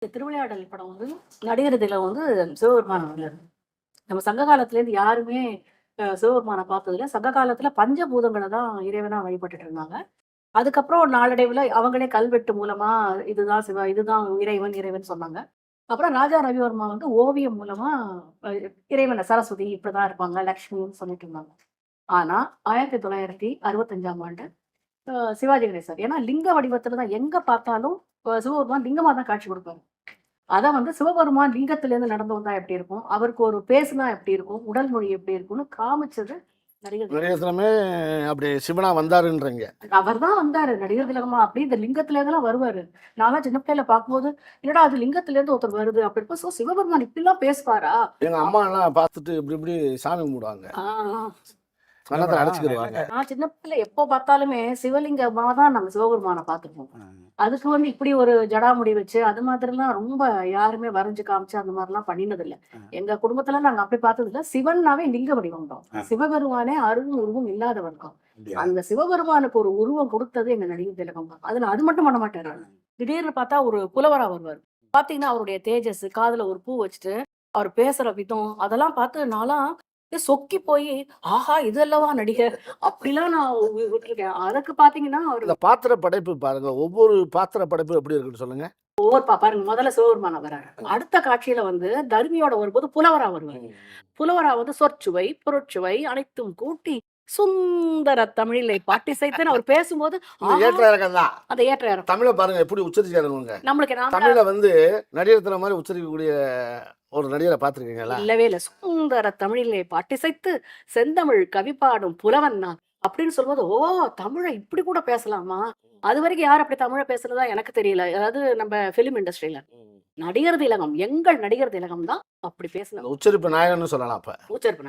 இந்த திருவிளையாடல் படம் வந்து நடிகர் திலகம் வந்து சிவபெருமான் வந்தாரு. நம்ம சங்க காலத்துலேருந்து யாருமே சிவபெருமானை பார்த்ததில்ல. சங்க காலத்துல பஞ்சபூதங்களை தான் இறைவனா வழிபட்டுட்டு இருந்தாங்க. அதுக்கப்புறம் நாளடைவுல அவங்களே கல்வெட்டு மூலமா இதுதான் சிவா, இதுதான் இறைவன், இறைவன் சொன்னாங்க. அப்புறம் ராஜா ரவிவர்மா வந்து ஓவியம் மூலமா அ இறைவன சரஸ்வதி இப்படிதான் இருப்பாங்க, லக்ஷ்மின்னு சொல்லிட்டு இருந்தாங்க. ஆனா 1965ஆம் ஆண்டு சிவாஜி கணேசன் ஏன்னா லிங்க வடிவத்துல தான் எங்க பார்த்தாலும் சிவபெருமான் லிங்கமா தான் காட்சி கொடுப்பாரு. அத வந்து சிவபெருமான் லிங்கத்திலேருந்து நடந்து வந்தா எப்படி இருக்கும்? அவருக்கு ஒரு பேசுனா எப்படி இருக்கும்? உடல் மொழி எப்படி இருக்கும்னு காமிச்சது நடிகர் திலகம். நடிகர்த்தனமே அப்படி சிவனா வந்தாருன்றீங்க. அவர்தான் வந்தாரு நடிகர் திலகமா. அப்படி இந்த லிங்கத்திலேருந்துலாம் வருவாரு. நான்லாம் சின்ன பிள்ளையில பார்க்கும்போது, என்னடா அது லிங்கத்திலேருந்து ஒருத்தர் வருது அப்படி இருக்கும். சோ சிவபெருமான் இப்படிலாம் பேசுவாரா? எங்க அம்மா எல்லாம் பார்த்துட்டு இப்படி இப்படி சாமி கும்பிடுவாங்க. ஆ. கன்னத்தை அடைச்சுக்கிடுவாங்க. நான் சின்ன பிள்ளை எப்போ பார்த்தாலுமே சிவலிங்கமா தான் நம்ம சிவபெருமான பார்த்துருப்போம். அதுக்கு வந்து இப்படி ஒரு ஜடாமுடி வச்சு அது மாதிரிலாம் ரொம்ப யாருமே வரைஞ்சு காமிச்சு அந்த மாதிரிலாம் பண்ணினதில்ல. எங்க குடும்பத்துல நாங்க அப்படி பார்த்ததில்ல. சிவன்னாவே லிங்க வடிவம் தான். சிவபெருமானே அருளும் உருவம் இல்லாதவர் தான். அந்த சிவபெருமானுக்கு ஒரு உருவம் கொடுத்தது எங்க நடிகர் திலகம் தான். அதுல அது மட்டும் பண்ண மாட்டாரு. திடீர்னு பார்த்தா ஒரு புலவரா வருவாரு. பாத்தீங்கன்னா அவருடைய தேஜஸ், காதுல ஒரு பூ வச்சுட்டு அவர் பேசுற விதம் அதெல்லாம் பார்த்து நான்லாம் சொக்கி போய் ஆஹா இது அல்லவா நடிகர் அப்படிலாம் நான் விட்டுருக்கேன். அதுக்கு பாத்தீங்கன்னா அவரு இந்த பாத்திர படைப்பு பாருங்க. ஒவ்வொரு பாத்திர படைப்பு எப்படி இருக்குன்னு சொல்லுங்க. ஒவ்வொரு பாருங்க முதல்ல சிவபெருமான வர்றாரு. அடுத்த காட்சியில வந்து தர்மியோட வரும்போது புலவரா வருவாரு. புலவரா வந்து சொற்சுவை பொருட்சுவை அனைத்தும் கூட்டி சுந்தர தமிழிலே பாட்டிசைத்துன்னு அவர் பேசும்போது இந்த ஏற்ற இறக்கம் தான். அந்த ஏற்ற இறக்கம் தமிழை பாருங்க எப்படி உச்சரிச்சாருங்க. நம்மளுக்கு நாம தமிழை வந்து நடிகர்த்தன மாதிரி உச்சரிக்கக்கூடிய ஒரு நடிகரை பார்த்துருக்கீங்களா? இல்லவே இல்ல. சுந்தர தமிழிலே பாட்டிசைத்து செந்தமிழ் கவி பாடும் புலவன் நான் அப்படின்னு சொல்லும்போது ஓ தமிழை இப்படி கூட பேசலாமா? அது வரைக்கும் யார் அப்படி தமிழை பேசுறதா எனக்கு தெரியல. அதாவது நம்ம பிலிம் இண்டஸ்ட்ரியில நடிகர் திலகம் எங்கள் நடிகர் திலகம் தான் அப்படி பேசின உச்சரிப்பு நாயகன்னு சொல்லலாம் அப்ப. உச்சரிப்பு